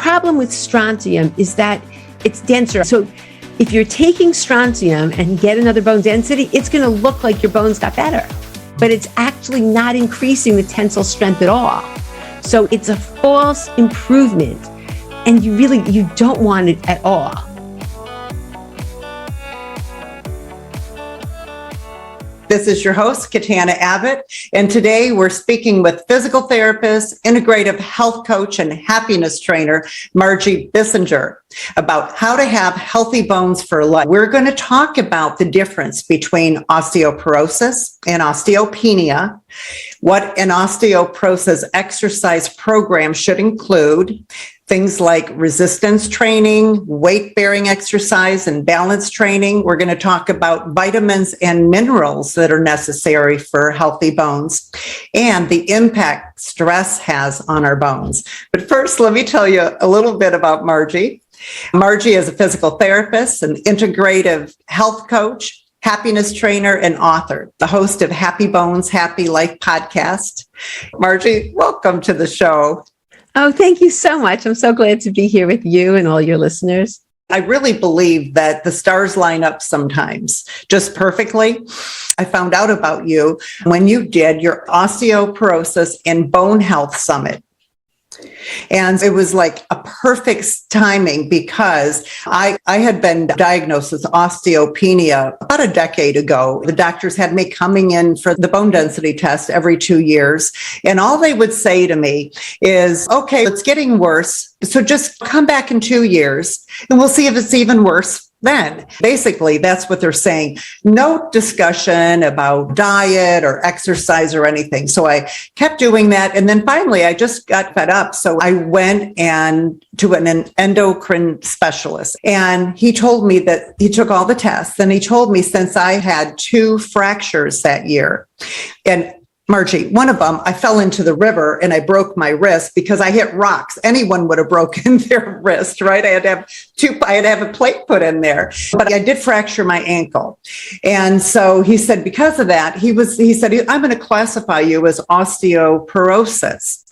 problem with strontium is that it's denser. So if you're taking strontium and get another bone density, it's going to look like your bones got better, but it's actually not increasing the tensile strength at all. So it's a false improvement, and you don't want it at all. This is your host, Katana Abbott, and today we're speaking with physical therapist, integrative health coach, and happiness trainer, Margie Bissinger, about how to have healthy bones for life. We're going to talk about the difference between osteoporosis and osteopenia, what an osteoporosis exercise program should include, things like resistance training, weight-bearing exercise, and balance training. We're going to talk about vitamins and minerals that are necessary for healthy bones and the impact stress has on our bones. But first, let me tell you a little bit about Margie. Margie is a physical therapist, an integrative health coach, happiness trainer, and author, the host of Happy Bones, Happy Life podcast. Margie, welcome to the show. Oh, thank you so much. I'm so glad to be here with you and all your listeners. I really believe that the stars line up sometimes just perfectly. I found out about you when you did your osteoporosis and bone health summit. And it was like a perfect timing because I had been diagnosed with osteopenia about a decade ago. The doctors had me coming in for the bone density test every 2 years. And all they would say to me is, okay, it's getting worse. So just come back in 2 years and we'll see if it's even worse then. Basically, that's what they're saying. No discussion about diet or exercise or anything. So I kept doing that. And then finally, I just got fed up. So I went to an endocrine specialist. And he told me that he took all the tests. And he told me since I had 2 fractures that year, and Margie, one of them, I fell into the river and I broke my wrist because I hit rocks. Anyone would have broken their wrist, right? I had to have a plate put in there, but I did fracture my ankle. And so he said, because of that, he said, I'm going to classify you as osteoporosis.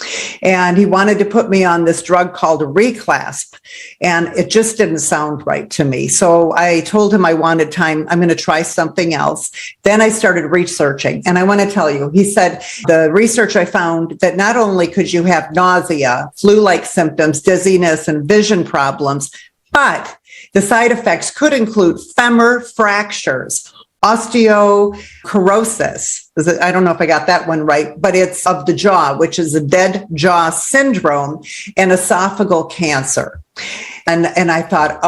And he wanted to put me on this drug called Reclasp. And it just didn't sound right to me. So I told him I wanted time. I'm going to try something else. Then I started researching. And I want to tell you, he said, the research I found that not only could you have nausea, flu-like symptoms, dizziness, and vision problems, but the side effects could include femur fractures, osteoporosis. I don't know if I got that one right, but it's of the jaw, which is a dead jaw syndrome, and esophageal cancer. And I thought,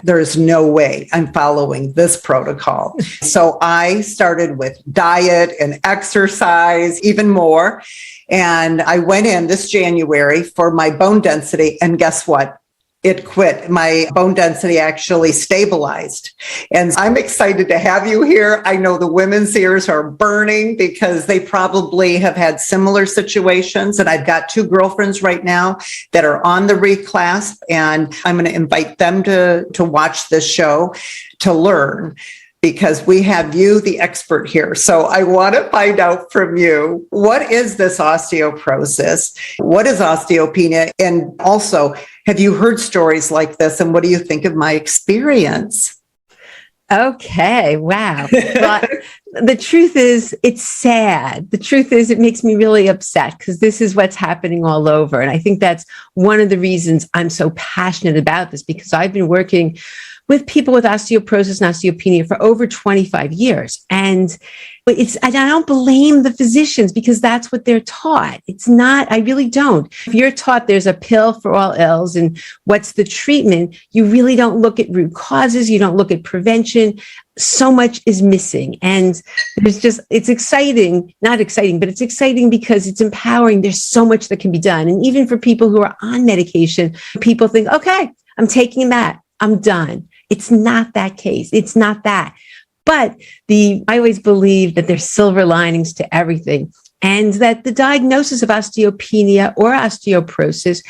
there's no way I'm following this protocol. So I started with diet and exercise, even more. And I went in this January for my bone density. And guess what? It quit. My bone density actually stabilized. And I'm excited to have you here. I know the women's ears are burning because they probably have had similar situations. And I've got 2 girlfriends right now that are on the Reclasp, and I'm going to invite them to watch this show to learn, because we have you, the expert here. So I want to find out from you, what is this osteoporosis? What is osteopenia? And also, have you heard stories like this? And what do you think of my experience? Okay. Wow. But the truth is, it's sad. The truth is, it makes me really upset because this is what's happening all over. And I think that's one of the reasons I'm so passionate about this, because I've been working with people with osteoporosis and osteopenia for over 25 years. And I don't blame the physicians because that's what they're taught. It's not, I really don't. If you're taught there's a pill for all ills and what's the treatment, you really don't look at root causes. You don't look at prevention. So much is missing. And it's exciting, not exciting, but it's exciting because it's empowering. There's so much that can be done. And even for people who are on medication, people think, okay, I'm taking that, I'm done. It's not that case. It's not that. But I always believe that there's silver linings to everything. and that the diagnosis of osteopenia or osteoporosis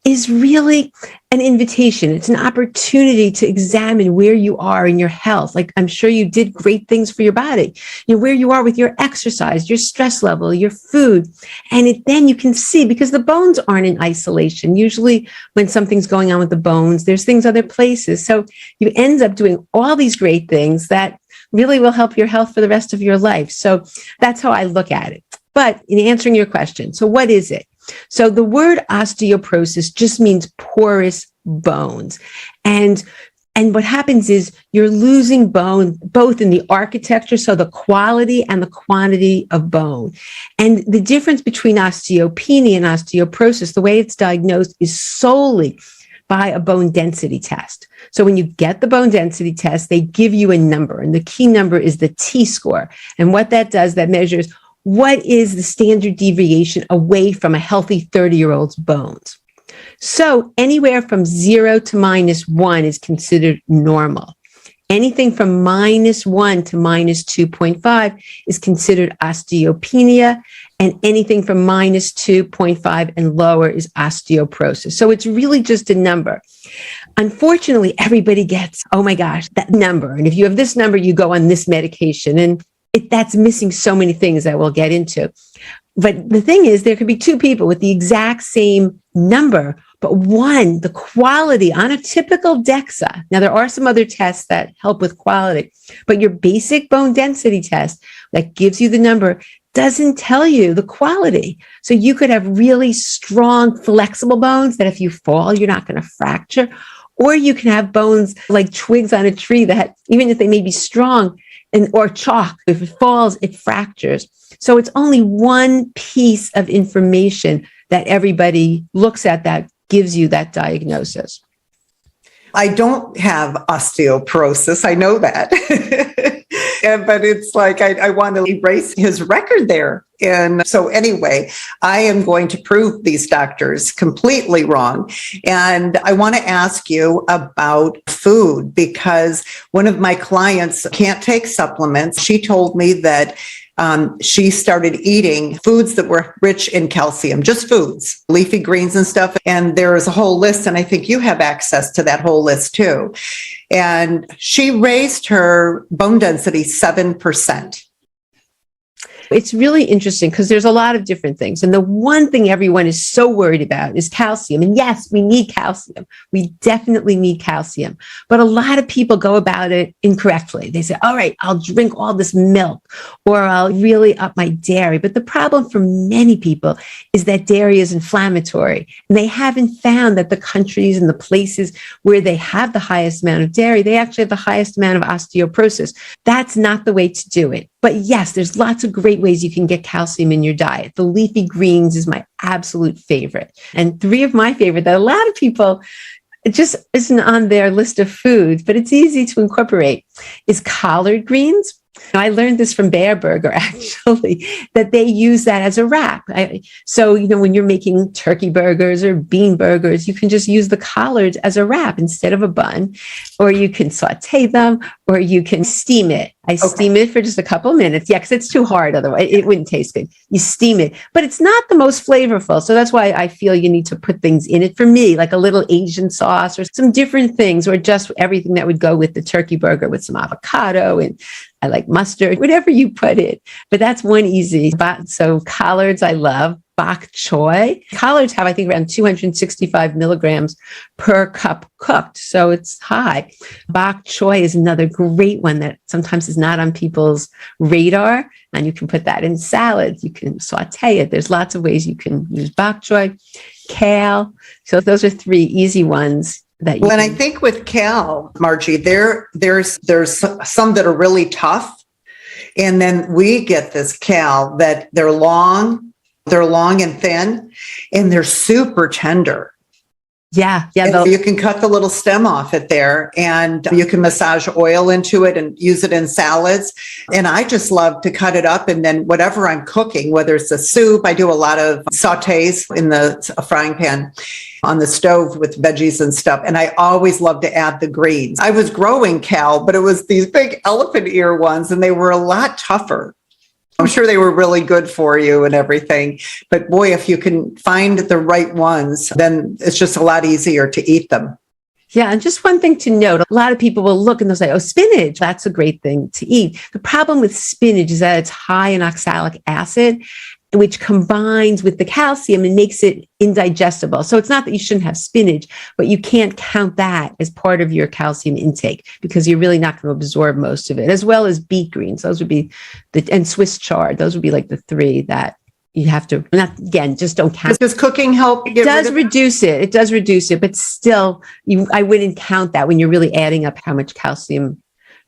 is really an invitation. It's an opportunity to examine where you are in your health. Like, I'm sure you did great things for your body, where you are with your exercise, your stress level, your food. And then you can see, because the bones aren't in isolation. Usually when something's going on with the bones, there's things other places. So you end up doing all these great things that really will help your health for the rest of your life. So that's how I look at it. But in answering your question, so what is it? So the word osteoporosis just means porous bones. And what happens is you're losing bone, both in the architecture, so the quality and the quantity of bone. And the difference between osteopenia and osteoporosis, the way it's diagnosed, is solely by a bone density test. So when you get the bone density test, they give you a number, and the key number is the T-score. And what that does, that measures what is the standard deviation away from a healthy 30-year-old's bones. So anywhere from 0 to -1 is considered normal. Anything from -1 to -2.5 is considered osteopenia, and anything from -2.5 and lower is osteoporosis. So it's really just a number. Unfortunately, everybody gets, oh my gosh, that number. And if you have this number, you go on this medication. And that's missing so many things that we'll get into. But the thing is, there could be two people with the exact same number, but one, the quality on a typical DEXA. Now, there are some other tests that help with quality, but your basic bone density test that gives you the number doesn't tell you the quality. So you could have really strong, flexible bones that if you fall, you're not going to fracture. Or you can have bones like twigs on a tree that, even if they may be strong, or chalk, if it falls, it fractures. So it's only one piece of information that everybody looks at that gives you that diagnosis. I don't have osteoporosis. I know that. But it's like, I want to erase his record there. And so anyway, I am going to prove these doctors completely wrong. And I want to ask you about food, because one of my clients can't take supplements. She told me that she started eating foods that were rich in calcium, just foods, leafy greens and stuff. And there is a whole list, and I think you have access to that whole list too. And she raised her bone density 7%. It's really interesting because there's a lot of different things. And the one thing everyone is so worried about is calcium. And yes, we need calcium. We definitely need calcium. But a lot of people go about it incorrectly. They say, all right, I'll drink all this milk, or I'll really up my dairy. But the problem for many people is that dairy is inflammatory. And they haven't found that the countries and the places where they have the highest amount of dairy, they actually have the highest amount of osteoporosis. That's not the way to do it. But yes, there's lots of great ways you can get calcium in your diet. The leafy greens is my absolute favorite. And three of my favorite that a lot of people, it just isn't on their list of foods, but it's easy to incorporate, is collard greens. I learned this from Bear Burger, actually, that they use that as a wrap. So, when you're making turkey burgers or bean burgers, you can just use the collards as a wrap instead of a bun, or you can saute them, or you can steam it. I steam it for just a couple of minutes. Yeah, because it's too hard. Otherwise, it wouldn't taste good. You steam it, but it's not the most flavorful. So that's why I feel you need to put things in it for me, like a little Asian sauce or some different things, or just everything that would go with the turkey burger with some avocado, and I like mustard, whatever you put in. But that's one easy spot. So collards, I love. Bok choy. Collards have, I think, around 265 milligrams per cup cooked. So it's high. Bok choy is another great one that sometimes is not on people's radar. And you can put that in salads. You can saute it. There's lots of ways you can use bok choy. Kale. So those are three easy ones. Well, and I think with kale, Margie, there's some that are really tough. And then we get this kale that they're long and thin, and they're super tender. Yeah. You can cut the little stem off it there, and you can massage oil into it and use it in salads. And I just love to cut it up, and then whatever I'm cooking, whether it's a soup, I do a lot of sautés in the frying pan on the stove with veggies and stuff. And I always love to add the greens. I was growing kale, but it was these big elephant ear ones, and they were a lot tougher. I'm sure they were really good for you and everything. But boy, if you can find the right ones, then it's just a lot easier to eat them. Yeah. And just one thing to note, a lot of people will look and they'll say, oh, spinach, that's a great thing to eat. The problem with spinach is that it's high in oxalic acid, which combines with the calcium and makes it indigestible. So it's not that you shouldn't have spinach, but you can't count that as part of your calcium intake because you're really not going to absorb most of it, as well as beet greens. Those would be and Swiss chard. Those would be like the three that you have to, not again, just don't count. Does cooking help? It does reduce it. It does reduce it, but still, I wouldn't count that when you're really adding up how much calcium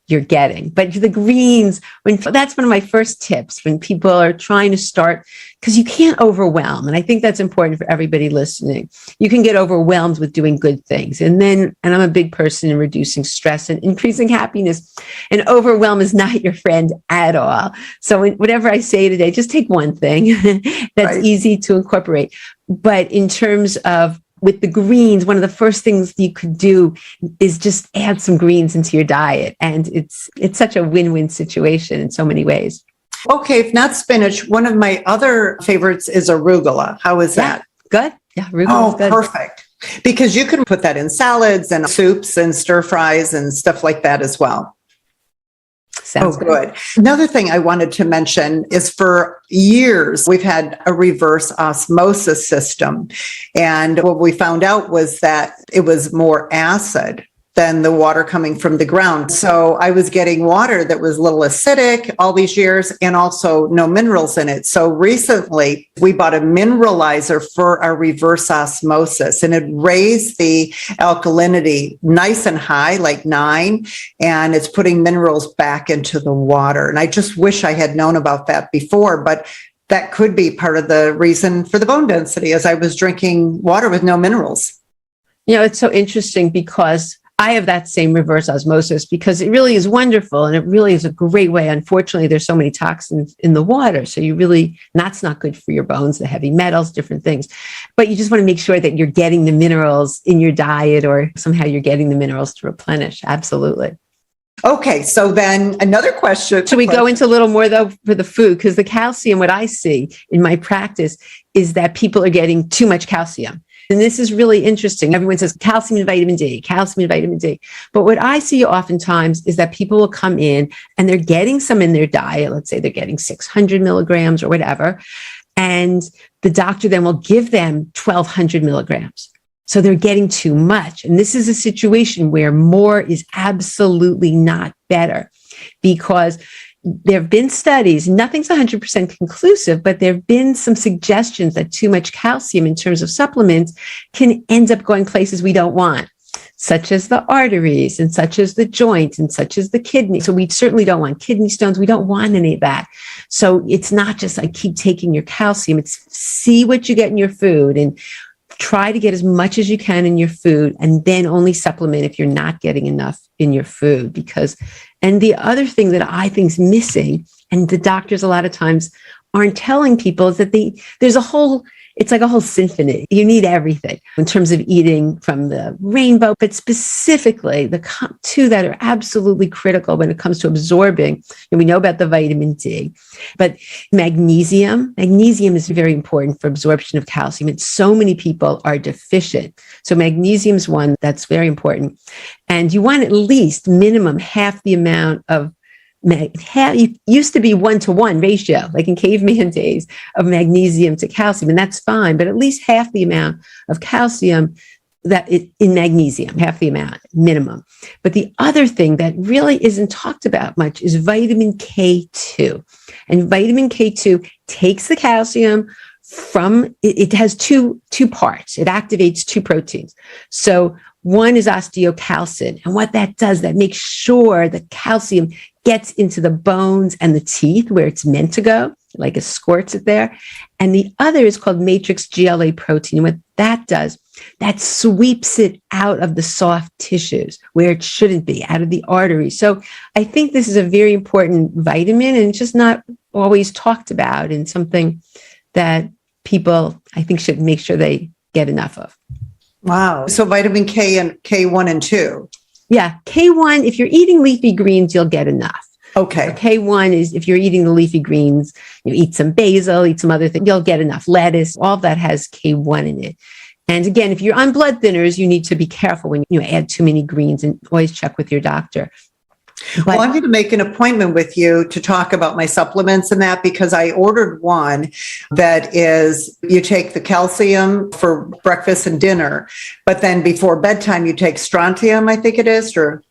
you're getting. But the greens, that's one of my first tips when people are trying to start, because you can't overwhelm. And I think that's important for everybody listening. You can get overwhelmed with doing good things. And I'm a big person in reducing stress and increasing happiness. And overwhelm is not your friend at all. So whatever I say today, just take one thing that's easy to incorporate. But in terms of with the greens, one of the first things you could do is just add some greens into your diet. And it's such a win-win situation in so many ways. Okay, if not spinach, one of my other favorites is arugula. How is that? Good. Yeah, arugula is good. Perfect. Because you can put that in salads and soups and stir fries and stuff like that as well. Sounds good. Another thing I wanted to mention is for years, we've had a reverse osmosis system. And what we found out was that it was more acid than the water coming from the ground. So I was getting water that was a little acidic all these years and also no minerals in it. So recently we bought a mineralizer for our reverse osmosis and it raised the alkalinity nice and high, like 9, and it's putting minerals back into the water. And I just wish I had known about that before, but that could be part of the reason for the bone density as I was drinking water with no minerals. It's so interesting because I have that same reverse osmosis because it really is wonderful and it really is a great way. Unfortunately, there's so many toxins in the water. So that's not good for your bones, the heavy metals, different things. But you just want to make sure that you're getting the minerals in your diet or somehow you're getting the minerals to replenish. Absolutely. Okay, so then another question. Should we go into a little more though for the food? Because the calcium, what I see in my practice is that people are getting too much calcium. And this is really interesting. Everyone says calcium and vitamin D, calcium and vitamin D. But what I see oftentimes is that people will come in and they're getting some in their diet. Let's say they're getting 600 milligrams or whatever. And the doctor then will give them 1,200 milligrams. So they're getting too much. And this is a situation where more is absolutely not better because there have been studies, nothing's 100% conclusive, but there have been some suggestions that too much calcium in terms of supplements can end up going places we don't want, such as the arteries and such as the joints and such as the kidney. So we certainly don't want kidney stones. We don't want any of that. So it's not just like keep taking your calcium. It's see what you get in your food and try to get as much as you can in your food and then only supplement if you're not getting enough in your food. And the other thing that I think is missing, and the doctors a lot of times aren't telling people, is that it's like a whole symphony. You need everything in terms of eating from the rainbow, but specifically the two that are absolutely critical when it comes to absorbing. And we know about the vitamin D, but magnesium is very important for absorption of calcium. And so many people are deficient. So magnesium is one that's very important. And you want at least minimum half the amount of it used to be 1-to-1 ratio, like in caveman days, of magnesium to calcium, and that's fine, but at least half the amount of calcium in magnesium, half the amount minimum. But the other thing that really isn't talked about much is vitamin K2. And vitamin K2 takes the calcium from, it has two parts. It activates 2 proteins. So one is osteocalcin. And what that does, that makes sure the calcium gets into the bones and the teeth where it's meant to go, like it squirts it there. And the other is called matrix GLA protein. And what that does, that sweeps it out of the soft tissues where it shouldn't be, out of the arteries. So I think this is a very important vitamin and just not always talked about, and something that people, I think, should make sure they get enough of. Wow. So vitamin K and K1 and 2. Yeah. K1, if you're eating leafy greens, you'll get enough. Okay. K1 is if you're eating the leafy greens, you eat some basil, eat some other things, you'll get enough lettuce. All of that has K1 in it. And again, if you're on blood thinners, you need to be careful when you add too many greens, and always check with your doctor. Well, I'm going to make an appointment with you to talk about my supplements and that, because I ordered one that is, you take the calcium for breakfast and dinner, but then before bedtime, you take strontium, I think it is, or...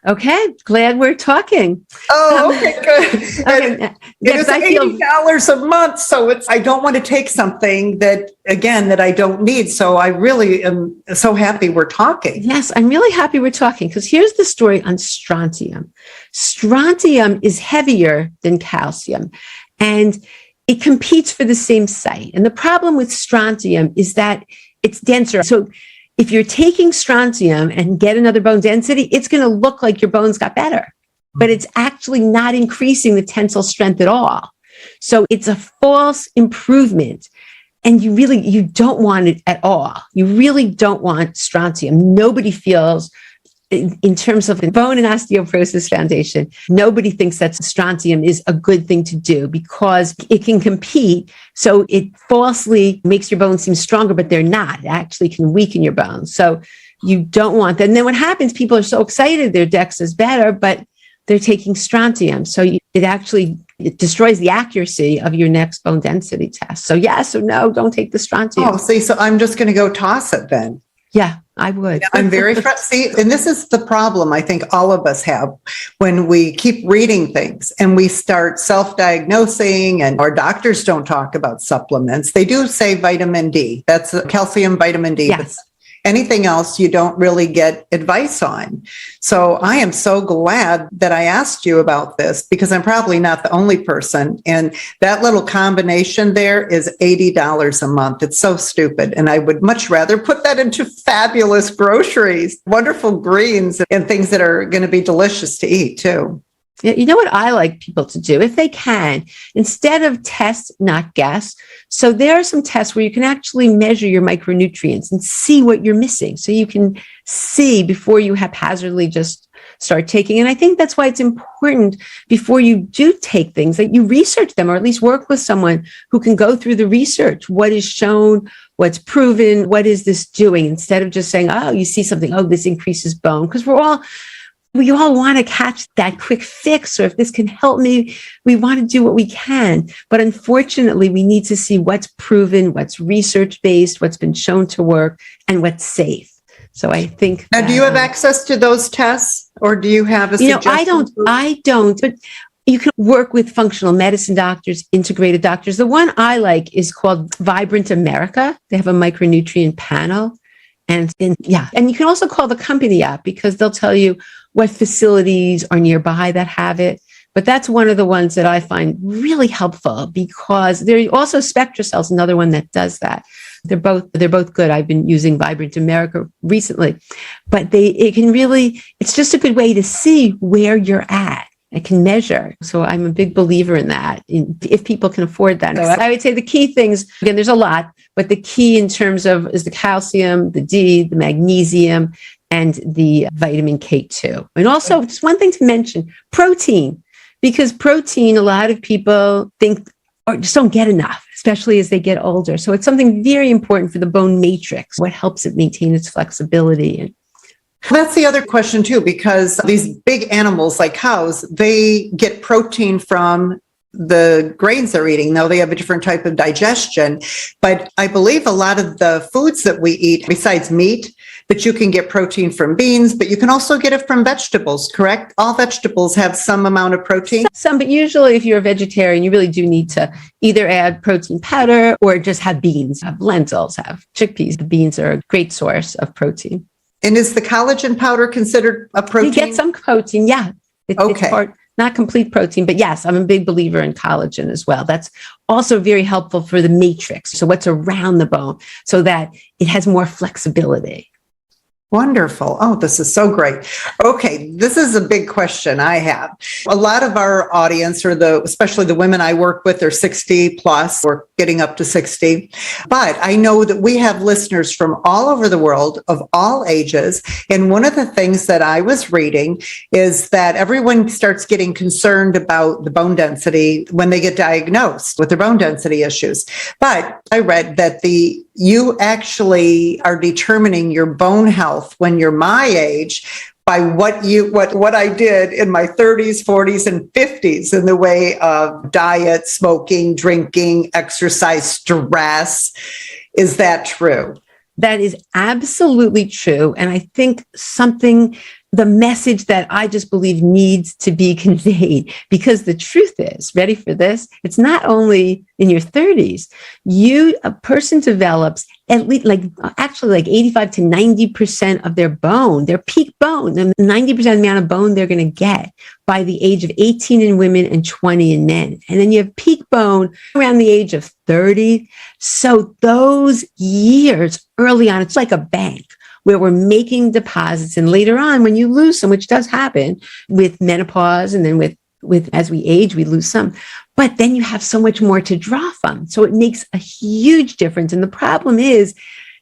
Okay, glad we're talking. Oh, okay, good. Okay. It is $80 a month, so I don't want to take something that I don't need. So I really am so happy we're talking. Yes, I'm really happy we're talking, because here's the story on strontium. Strontium is heavier than calcium, and it competes for the same site. And the problem with strontium is that it's denser. So if you're taking strontium and get another bone density, it's going to look like your bones got better, but it's actually not increasing the tensile strength at all. So it's a false improvement. And you don't want it at all. You really don't want strontium. Nobody feels, in terms of the Bone and Osteoporosis Foundation, nobody thinks that strontium is a good thing to do, because it can compete. So it falsely makes your bones seem stronger, but they're not. It actually can weaken your bones. So you don't want that. And then what happens, people are so excited their DEX is better, but they're taking strontium. So it destroys the accuracy of your next bone density test. So yes or no, don't take the strontium. Oh, see, so I'm just going to go toss it then. Yeah, I would. I'm very see, and this is the problem I think all of us have when we keep reading things and we start self-diagnosing, and our doctors don't talk about supplements. They do say vitamin D. That's calcium, vitamin D. Yes. But anything else you don't really get advice on. So I am so glad that I asked you about this, because I'm probably not the only person. And that little combination there is $80 a month. It's so stupid. And I would much rather put that into fabulous groceries, wonderful greens, and things that are going to be delicious to eat too. You know what I like people to do, if they can, instead of test, not guess. So there are some tests where you can actually measure your micronutrients and see what you're missing. So you can see before you haphazardly just start taking. And I think that's why it's important, before you do take things, that you research them, or at least work with someone who can go through the research. What is shown, what's proven, what is this doing? Instead of just saying, oh, you see something, oh, this increases bone. Because we all want to catch that quick fix, or if this can help me, we want to do what we can. But unfortunately, we need to see what's proven, what's research-based, what's been shown to work, and what's safe. So I think now, do you have access to those tests, or do you have a suggestion? I don't, but you can work with functional medicine doctors, integrated doctors. The one I like is called Vibrant America. They have a micronutrient panel. And you can also call the company up, because they'll tell you what facilities are nearby that have it. But that's one of the ones that I find really helpful, because there are also SpectraCell's another one that does that. They're both good. I've been using Vibrant America recently, but it's just a good way to see where you're at. It can measure. So I'm a big believer in that, if people can afford that. So I would say the key things, again, there's a lot, but the key in terms of is the calcium, the D, the magnesium, and the vitamin K2. And also, just one thing to mention, protein, because protein, a lot of people think or just don't get enough, especially as they get older. So it's something very important for the bone matrix, what helps it maintain its flexibility. That's the other question too, because these big animals like cows, they get protein from the grains they're eating. Now they have a different type of digestion, but I believe a lot of the foods that we eat, besides meat, but you can get protein from beans, but you can also get it from vegetables, correct? All vegetables have some amount of protein. Some, but usually if you're a vegetarian, you really do need to either add protein powder or just have beans, have lentils, have chickpeas. The beans are a great source of protein. And is the collagen powder considered a protein? You get some protein, yeah. Okay. It's not complete protein, but yes, I'm a big believer in collagen as well. That's also very helpful for the matrix. So what's around the bone, so that it has more flexibility. Wonderful. Oh, this is so great. Okay, this is a big question I have. A lot of our audience, or especially the women I work with, are 60 plus, or getting up to 60. But I know that we have listeners from all over the world of all ages. And one of the things that I was reading is that everyone starts getting concerned about the bone density when they get diagnosed with their bone density issues. But I read that you actually are determining your bone health when you're my age by what I did in my 30s, 40s, and 50s in the way of diet, smoking, drinking, exercise, stress. Is that true? That is absolutely true. And I think the message that I just believe needs to be conveyed, because the truth is, ready for this? It's not only in your 30s, a person develops at least like 85 to 90% of their peak bone, and 90% amount of bone they're going to get by the age of 18 in women and 20 in men. And then you have peak bone around the age of 30. So those years early on, it's like a bank where we're making deposits. And later on, when you lose some, which does happen with menopause, and then with as we age, we lose some. But then you have so much more to draw from. So it makes a huge difference. And the problem is,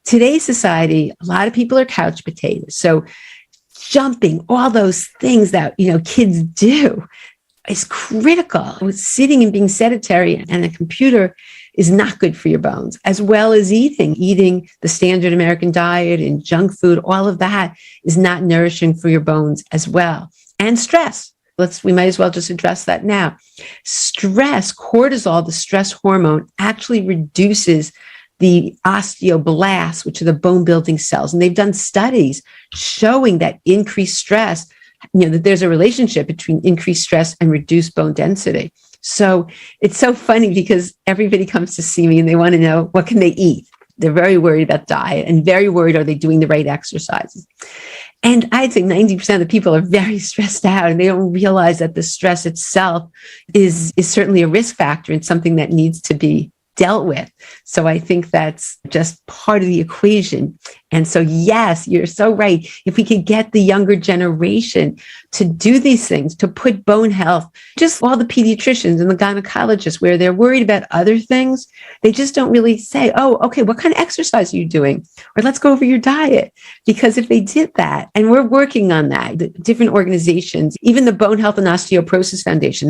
today's society, a lot of people are couch potatoes. So jumping, all those things that, kids do is critical. Sitting and being sedentary and a computer is not good for your bones, as well as eating the standard American diet and junk food. All of that is not nourishing for your bones as well. And stress. We might as well just address that now. Stress, cortisol, the stress hormone, actually reduces the osteoblasts, which are the bone building cells. And they've done studies showing that increased stress, that there's a relationship between increased stress and reduced bone density. So it's so funny because everybody comes to see me and they want to know, what can they eat? They're very worried about diet and very worried, are they doing the right exercises? And I'd say 90% of the people are very stressed out, and they don't realize that the stress itself is certainly a risk factor and something that needs to be dealt with. So I think that's just part of the equation. And so, yes, you're so right. If we could get the younger generation to do these things, to put bone health, just all the pediatricians and the gynecologists, where they're worried about other things, they just don't really say, oh, okay, what kind of exercise are you doing? Or let's go over your diet. Because if they did that, and we're working on that, the different organizations, even the Bone Health and Osteoporosis Foundation,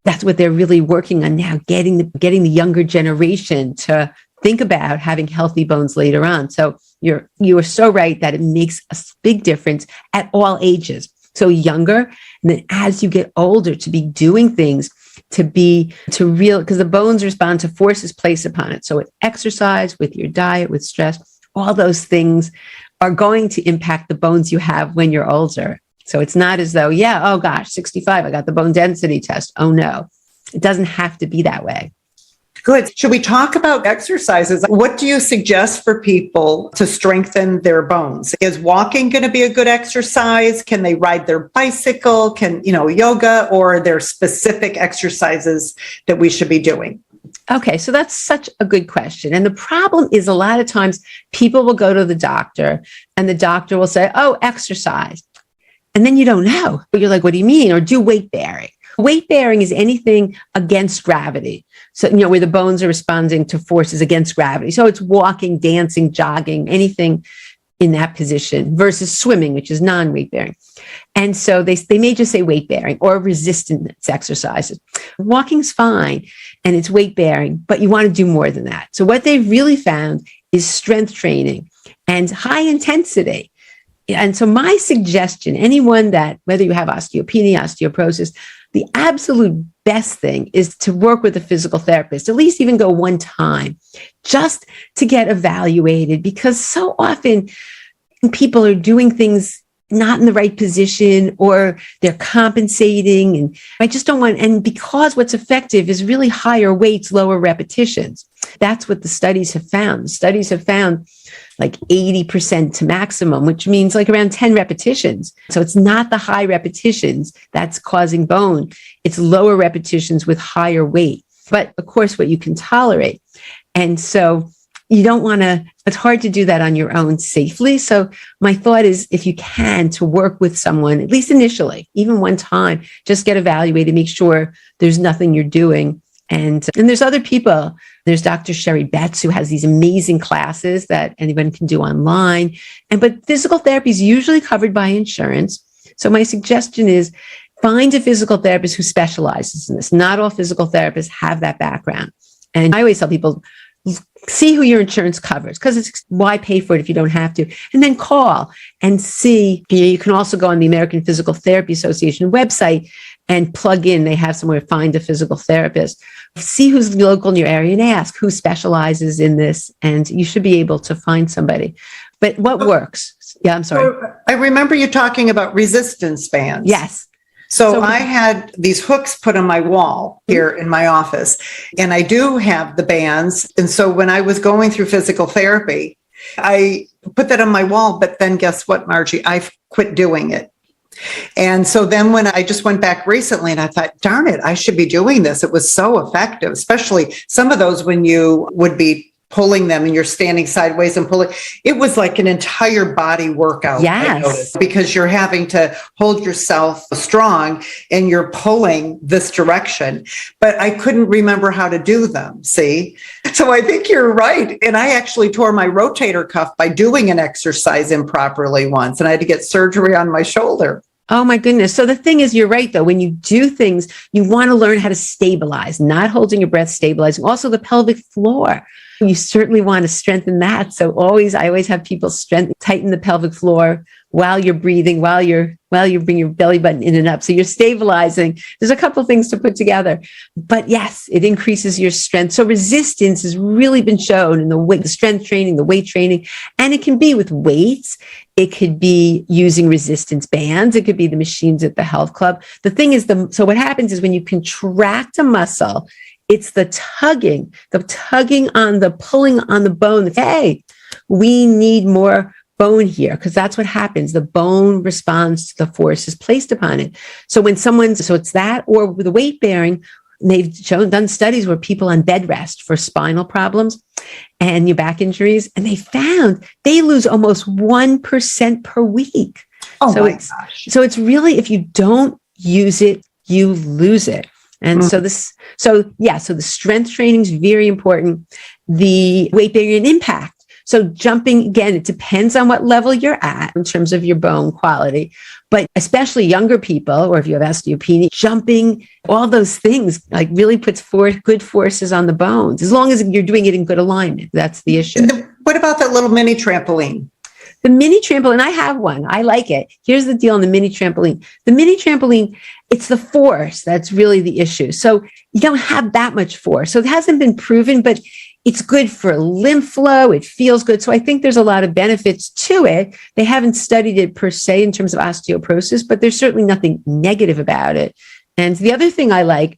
that's what they're really working on now, getting the younger generation to think about having healthy bones later on. So you are so right that it makes a big difference at all ages. So younger, and then as you get older, to be doing things because the bones respond to forces placed upon it. So with exercise, with your diet, with stress, all those things are going to impact the bones you have when you're older. So it's not as though, 65, I got the bone density test. Oh no, it doesn't have to be that way. Good. Should we talk about exercises? What do you suggest for people to strengthen their bones? Is walking going to be a good exercise? Can they ride their bicycle? Can, yoga, or are there specific exercises that we should be doing? Okay, so that's such a good question. And the problem is, a lot of times people will go to the doctor and the doctor will say, oh, exercise. And then you don't know. But you're like, what do you mean? Or do weight bearing. Weight bearing is anything against gravity. So, where the bones are responding to forces against gravity. So it's walking, dancing, jogging, anything in that position, versus swimming, which is non-weight bearing. And so they may just say weight bearing or resistance exercises. Walking's fine and it's weight bearing, but you want to do more than that. So what they've really found is strength training and high intensity. And so my suggestion, anyone that, whether you have osteopenia, osteoporosis, the absolute best thing is to work with a physical therapist, at least even go one time, just to get evaluated, because so often people are doing things not in the right position, or they're compensating. And I just don't want, and because what's effective is really higher weights, lower repetitions. That's what the studies have found. The studies have found like 80% to maximum, which means like around 10 repetitions. So it's not the high repetitions that's causing bone. It's lower repetitions with higher weight. But of course, what you can tolerate. And so, you don't want to, it's hard to do that on your own safely. So my thought is, if you can, to work with someone, at least initially, even one time, just get evaluated, make sure there's nothing you're doing. And there's other people. There's Dr. Sherry Betts, who has these amazing classes that anyone can do online. But physical therapy is usually covered by insurance. So my suggestion is find a physical therapist who specializes in this. Not all physical therapists have that background. And I always tell people, see who your insurance covers, because it's why pay for it if you don't have to. And then call and see. You can also go on the American Physical Therapy Association website and plug in. They have somewhere, find a physical therapist. See who's local in your area and ask who specializes in this. And you should be able to find somebody. But what works? Yeah, I'm sorry. I remember you talking about resistance bands. Yes. So I had these hooks put on my wall here in my office, and I do have the bands. And so when I was going through physical therapy, I put that on my wall, but then guess what, Margie? I quit doing it. And so then when I just went back recently and I thought, darn it, I should be doing this. It was so effective, especially some of those when you would be pulling them and you're standing sideways and pulling. It was like an entire body workout. Yes. I noticed, because you're having to hold yourself strong and you're pulling this direction, but I couldn't remember how to do them. See? So I think you're right. And I actually tore my rotator cuff by doing an exercise improperly once, and I had to get surgery on my shoulder. Oh my goodness. So the thing is, you're right, though. When you do things, you want to learn how to stabilize, not holding your breath, stabilizing. Also the pelvic floor. You certainly want to strengthen that. So I always have people tighten the pelvic floor while you're breathing, while you bring your belly button in and up. So you're stabilizing. There's a couple of things to put together, but yes, it increases your strength. So resistance has really been shown in the strength training, the weight training, and it can be with weights. It could be using resistance bands. It could be the machines at the health club. The thing is, so what happens is when you contract a muscle, it's the tugging on the pulling on the bone. Hey, we need more bone here, because that's what happens. The bone responds to the forces placed upon it. So it's that, or with the weight bearing, they've done studies where people on bed rest for spinal problems and your back injuries, and they found they lose almost 1% per week. Oh my gosh. So it's really, if you don't use it, you lose it. And so the strength training is very important. The weight bearing and impact. So jumping, again, it depends on what level you're at in terms of your bone quality, but especially younger people, or if you have osteopenia, jumping, all those things like really puts good forces on the bones, as long as you're doing it in good alignment. That's the issue. What about that little mini trampoline? The mini trampoline, I have one. I like it. Here's the deal on the mini trampoline. The mini trampoline, it's the force that's really the issue. So you don't have that much force. So it hasn't been proven, but it's good for lymph flow. It feels good. So I think there's a lot of benefits to it. They haven't studied it per se in terms of osteoporosis, but there's certainly nothing negative about it. And the other thing I like,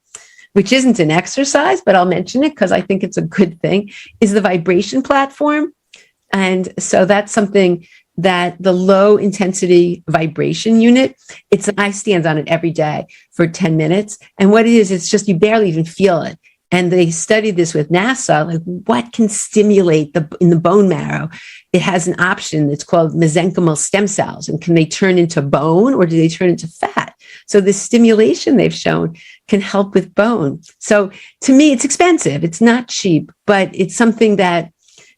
which isn't an exercise, but I'll mention it because I think it's a good thing, is the vibration platform. And so that's something that the low intensity vibration unit, I stand on it every day for 10 minutes. And what it is, it's just, you barely even feel it. And they studied this with NASA, like what can stimulate in the bone marrow. It has an option that's called mesenchymal stem cells. And can they turn into bone or do they turn into fat? So the stimulation they've shown can help with bone. So to me, it's expensive. It's not cheap, but it's something that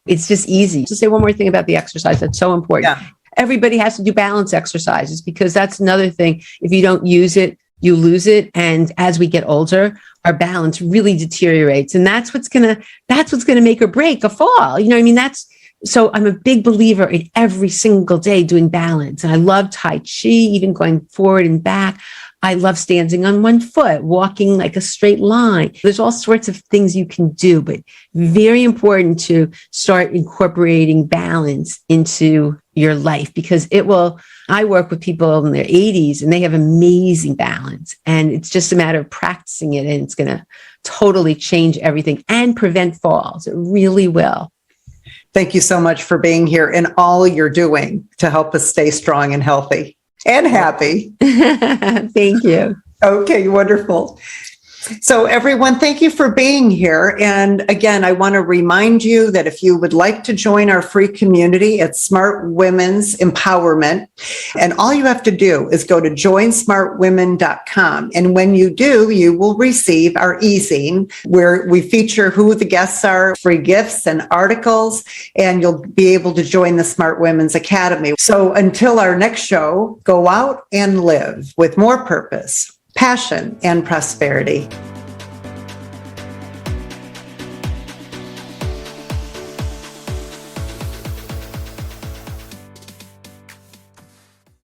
it's just easy. To say one more thing about the exercise, that's so important. Yeah. Everybody has to do balance exercises, because that's another thing. If you don't use it, you lose it. And as we get older, our balance really deteriorates. And that's what's gonna make or break a fall. You know what I mean? So I'm a big believer in every single day doing balance. And I love Tai Chi, even going forward and back. I love standing on one foot, walking like a straight line. There's all sorts of things you can do, but very important to start incorporating balance into your life, because I work with people in their 80s and they have amazing balance, and it's just a matter of practicing it, and it's going to totally change everything and prevent falls. It really will. Thank you so much for being here and all you're doing to help us stay strong and healthy and happy. Thank you. Okay, wonderful. So everyone, thank you for being here. And again, I want to remind you that if you would like to join our free community, it's Smart Women's Empowerment. And all you have to do is go to joinsmartwomen.com. And when you do, you will receive our e-zine where we feature who the guests are, free gifts and articles, and you'll be able to join the Smart Women's Academy. So until our next show, go out and live with more purpose, passion, and prosperity.